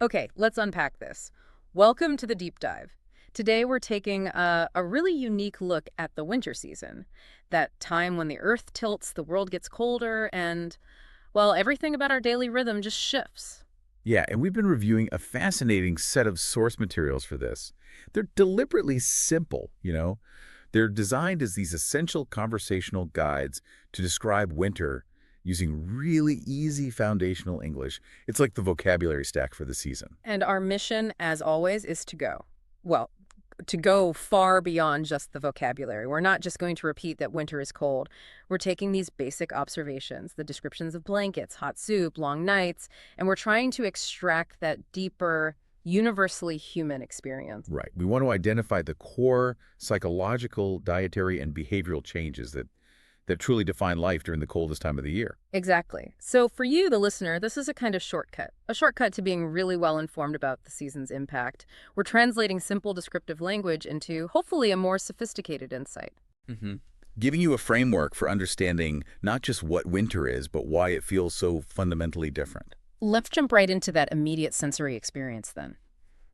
Okay, let's unpack this. Welcome to the deep dive. Today we're taking a really unique look at the winter season, that time when the earth tilts, the world gets colder, and, well, everything about our daily rhythm just shifts. Yeah, and we've been reviewing a fascinating set of source materials for this. They're deliberately simple. They're designed as these essential conversational guides to describe winter using really easy foundational English. It's like the vocabulary stack for the season. And our mission, as always, is to go. Well, to go far beyond just the vocabulary. We're not just going to repeat that winter is cold. We're taking these basic observations, the descriptions of blankets, hot soup, long nights, and we're trying to extract that deeper, universally human experience. Right. We want to identify the core psychological, dietary, and behavioral changes that truly define life during the coldest time of the year. Exactly. So for you, the listener, this is a kind of a shortcut to being really well informed about the season's impact. We're translating simple descriptive language into, hopefully, a more sophisticated insight. hmm Giving you a framework for understanding not just what winter is, but why it feels so fundamentally different. Let's jump right into that immediate sensory experience then.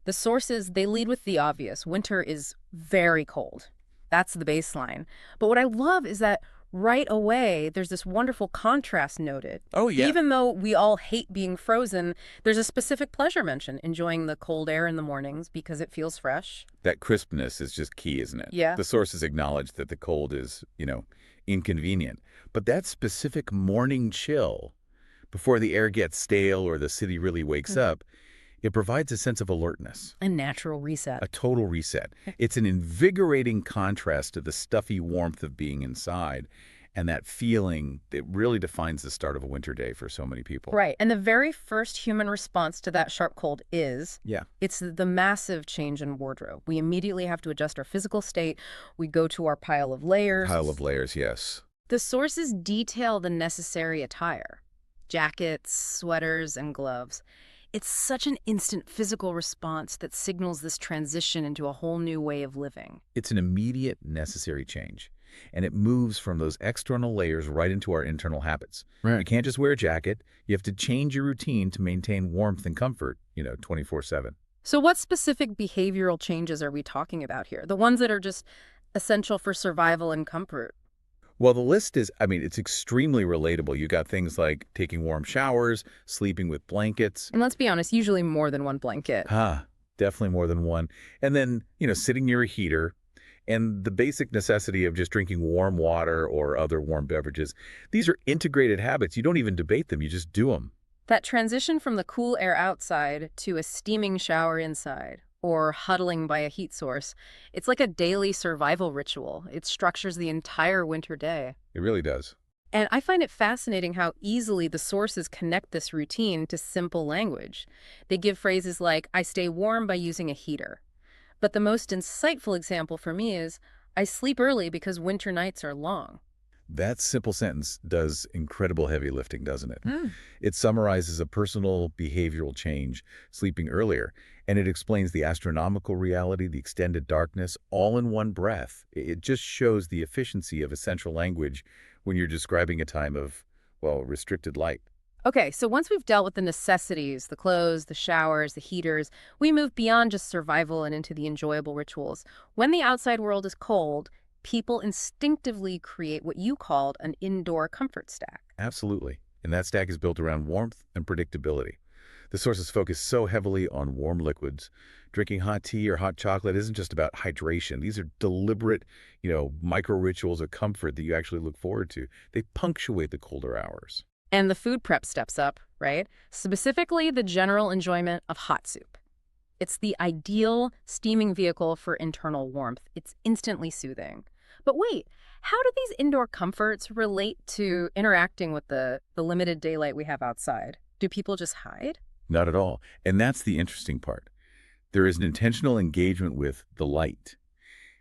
The sources, they lead with the obvious. Winter is very cold. That's the baseline. But what I love is that right away, there's this wonderful contrast noted. Oh, yeah. Even though we all hate being frozen, there's a specific pleasure mentioned, enjoying the cold air in the mornings because it feels fresh. That crispness is just key, isn't it? Yeah. The sources acknowledge that the cold is inconvenient. But that specific morning chill, before the air gets stale or the city really wakes up, it provides a sense of alertness, A natural reset. a total reset. It's an invigorating contrast to the stuffy warmth of being inside and that feeling that really defines the start of a winter day for so many people. Right. And the very first human response to that sharp cold is Yeah. it's the massive change in wardrobe. We immediately have to adjust our physical state. We go to our pile of layers. Pile of layers, yes. The sources detail the necessary attire: jackets, sweaters, and gloves. It's such an instant physical response that signals this transition into a whole new way of living. It's an immediate, necessary change. And it moves from those external layers right into our internal habits. You can't just wear a jacket. You have to change your routine to maintain warmth and comfort, 24/7. So what specific behavioral changes are we talking about here? The ones that are just essential for survival and comfort? Well, the list it's extremely relatable. You got things like taking warm showers, sleeping with blankets. And let's be honest, usually more than one blanket. Definitely more than one. And then, sitting near a heater and the basic necessity of just drinking warm water or other warm beverages. These are integrated habits. You don't even debate them. You just do them. That transition from the cool air outside to a steaming shower inside, or huddling by a heat source, it's like a daily survival ritual. It structures the entire winter day. It really does. And I find it fascinating how easily the sources connect this routine to simple language. They give phrases like, I stay warm by using a heater. But the most insightful example for me is, I sleep early because winter nights are long. That simple sentence does incredible heavy lifting, doesn't it? It summarizes a personal behavioral change, sleeping earlier, and it explains the astronomical reality, the extended darkness, all in one breath. It just shows the efficiency of essential language when you're describing a time of, restricted light. Okay, so once we've dealt with the necessities, the clothes, the showers, the heaters, we move beyond just survival and into the enjoyable rituals. When the outside world is cold, people instinctively create what you called an indoor comfort stack. Absolutely. And that stack is built around warmth and predictability. The sources focus so heavily on warm liquids. Drinking hot tea or hot chocolate isn't just about hydration. These are deliberate, micro rituals of comfort that you actually look forward to. They punctuate the colder hours. And the food prep steps up, right? Specifically, the general enjoyment of hot soup. It's the ideal steaming vehicle for internal warmth. It's instantly soothing. But wait, how do these indoor comforts relate to interacting with the limited daylight we have outside? Do people just hide? Not at all. And that's the interesting part. There is an intentional engagement with the light.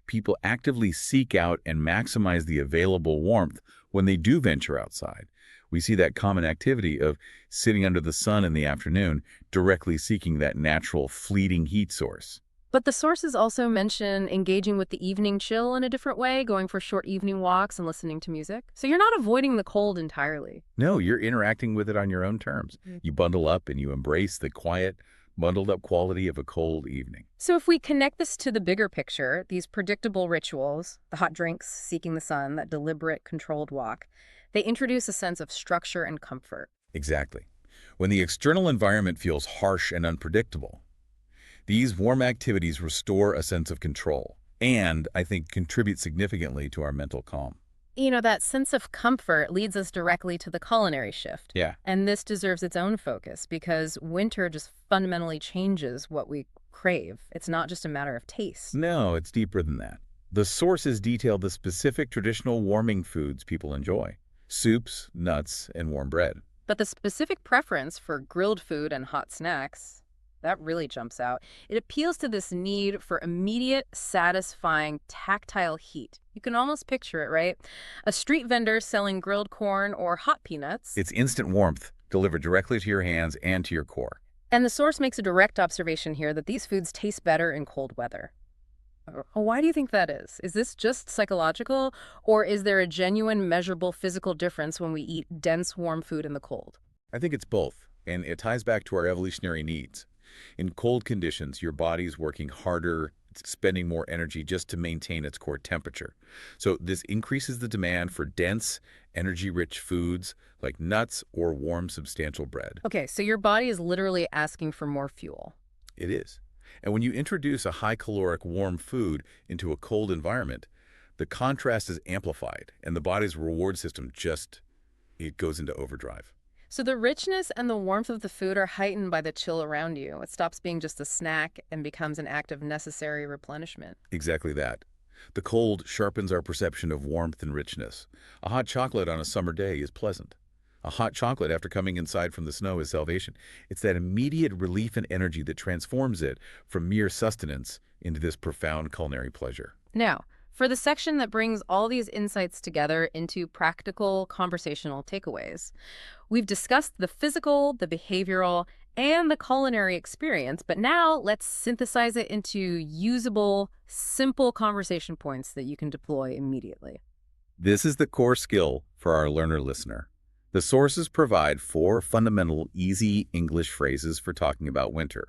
People actively seek out and maximize the available warmth when they do venture outside. We see that common activity of sitting under the sun in the afternoon, directly seeking that natural, fleeting heat source. But the sources also mention engaging with the evening chill in a different way, going for short evening walks and listening to music. So you're not avoiding the cold entirely. No, you're interacting with it on your own terms. You bundle up and you embrace the quiet, bundled up quality of a cold evening. So if we connect this to the bigger picture, these predictable rituals, the hot drinks, seeking the sun, that deliberate, controlled walk, they introduce a sense of structure and comfort. Exactly. When the external environment feels harsh and unpredictable, these warm activities restore a sense of control and, I think, contribute significantly to our mental calm. That sense of comfort leads us directly to the culinary shift. Yeah. And this deserves its own focus because winter just fundamentally changes what we crave. It's not just a matter of taste. No, it's deeper than that. The sources detail the specific traditional warming foods people enjoy: soups, nuts, and warm bread. But the specific preference for grilled food and hot snacks, that really jumps out. It appeals to this need for immediate, satisfying, tactile heat. You can almost picture it, right? A street vendor selling grilled corn or hot peanuts. It's instant warmth delivered directly to your hands and to your core. And the source makes a direct observation here that these foods taste better in cold weather. Why do you think that is? Is this just psychological, or is there a genuine, measurable physical difference when we eat dense, warm food in the cold? I think it's both, and it ties back to our evolutionary needs. In cold conditions, your body's working harder, it's spending more energy just to maintain its core temperature. So this increases the demand for dense, energy-rich foods like nuts or warm, substantial bread. Okay, so your body is literally asking for more fuel. It is. And when you introduce a high-caloric warm food into a cold environment, the contrast is amplified, and the body's reward system it goes into overdrive. So the richness and the warmth of the food are heightened by the chill around you. It stops being just a snack and becomes an act of necessary replenishment. Exactly that. The cold sharpens our perception of warmth and richness. A hot chocolate on a summer day is pleasant. A hot chocolate after coming inside from the snow is salvation. It's that immediate relief and energy that transforms it from mere sustenance into this profound culinary pleasure. Now, for the section that brings all these insights together into practical conversational takeaways, we've discussed the physical, the behavioral, and the culinary experience, but now let's synthesize it into usable, simple conversation points that you can deploy immediately. This is the core skill for our learner-listener. The sources provide 4 fundamental, easy English phrases for talking about winter.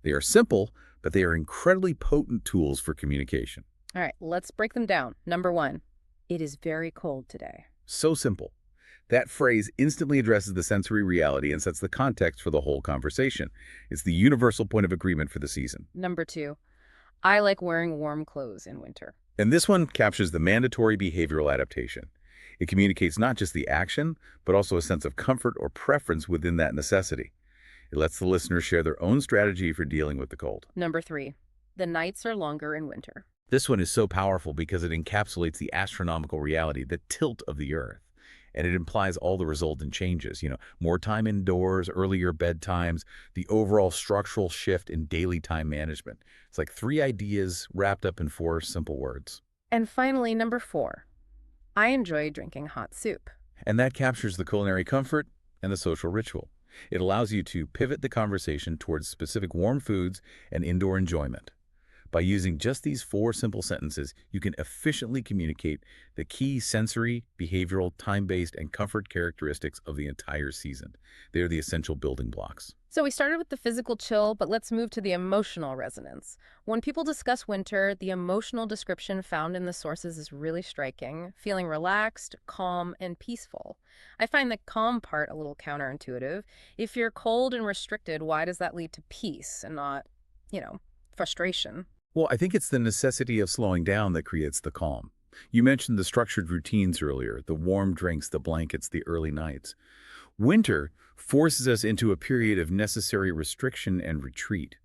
They are simple, but they are incredibly potent tools for communication. All right, let's break them down. Number 1, it is very cold today. So simple. That phrase instantly addresses the sensory reality and sets the context for the whole conversation. It's the universal point of agreement for the season. Number 2, I like wearing warm clothes in winter. And this one captures the mandatory behavioral adaptation. It communicates not just the action, but also a sense of comfort or preference within that necessity. It lets the listener share their own strategy for dealing with the cold. Number 3, the nights are longer in winter. This one is so powerful because it encapsulates the astronomical reality, the tilt of the Earth. And it implies all the resultant changes, more time indoors, earlier bedtimes, the overall structural shift in daily time management. It's like 3 ideas wrapped up in 4 simple words. And finally, number 4, I enjoy drinking hot soup. And that captures the culinary comfort and the social ritual. It allows you to pivot the conversation towards specific warm foods and indoor enjoyment. By using just these 4 simple sentences, you can efficiently communicate the key sensory, behavioral, time-based, and comfort characteristics of the entire season. They are the essential building blocks. So we started with the physical chill, but let's move to the emotional resonance. When people discuss winter, the emotional description found in the sources is really striking, feeling relaxed, calm, and peaceful. I find the calm part a little counterintuitive. If you're cold and restricted, why does that lead to peace and not, frustration? Well, I think it's the necessity of slowing down that creates the calm. You mentioned the structured routines earlier, the warm drinks, the blankets, the early nights. Winter forces us into a period of necessary restriction and retreat.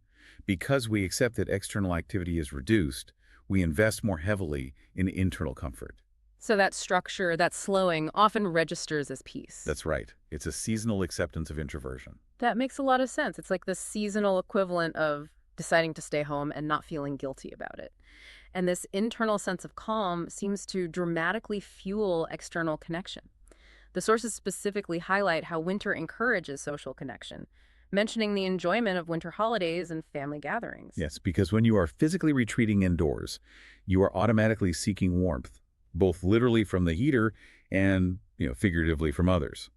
Because we accept that external activity is reduced, we invest more heavily in internal comfort. So that structure, that slowing, often registers as peace. That's right. It's a seasonal acceptance of introversion. That makes a lot of sense. It's like the seasonal equivalent of deciding to stay home and not feeling guilty about it. And this internal sense of calm seems to dramatically fuel external connection. The sources specifically highlight how winter encourages social connection, mentioning the enjoyment of winter holidays and family gatherings. Yes, because when you are physically retreating indoors, you are automatically seeking warmth, both literally from the heater and, figuratively from others.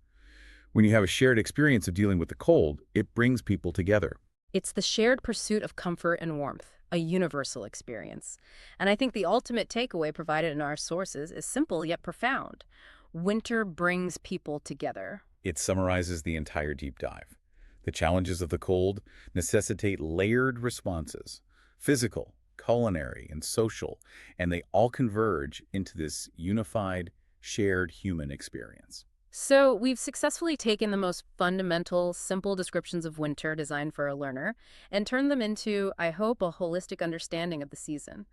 When you have a shared experience of dealing with the cold, it brings people together. It's the shared pursuit of comfort and warmth, a universal experience. And I think the ultimate takeaway provided in our sources is simple yet profound. Winter brings people together. It summarizes the entire deep dive. The challenges of the cold necessitate layered responses, physical, culinary, and social, and they all converge into this unified, shared human experience. So, we've successfully taken the most fundamental, simple descriptions of winter designed for a learner and turned them into, I hope, a holistic understanding of the season.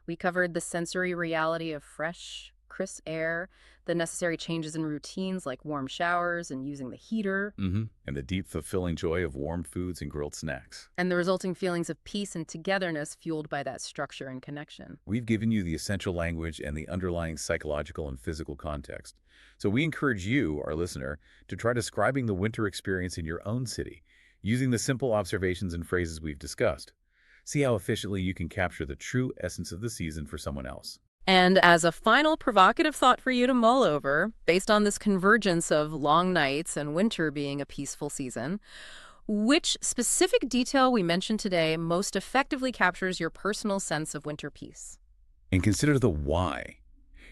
We covered the sensory reality of fresh, crisp air, the necessary changes in routines like warm showers and using the heater, And the deep, fulfilling joy of warm foods and grilled snacks. and the resulting feelings of peace and togetherness fueled by that structure and connection. We've given you the essential language and the underlying psychological and physical context. So we encourage you, our listener, to try describing the winter experience in your own city, using the simple observations and phrases we've discussed. See how efficiently you can capture the true essence of the season for someone else. And as a final provocative thought for you to mull over, based on this convergence of long nights and winter being a peaceful season, which specific detail we mentioned today most effectively captures your personal sense of winter peace? And consider the why.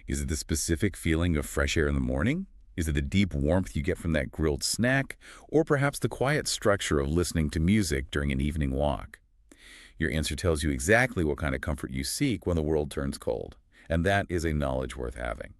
Is it the specific feeling of fresh air in the morning? Is it the deep warmth you get from that grilled snack? Or perhaps the quiet structure of listening to music during an evening walk? Your answer tells you exactly what kind of comfort you seek when the world turns cold. And that is a knowledge worth having.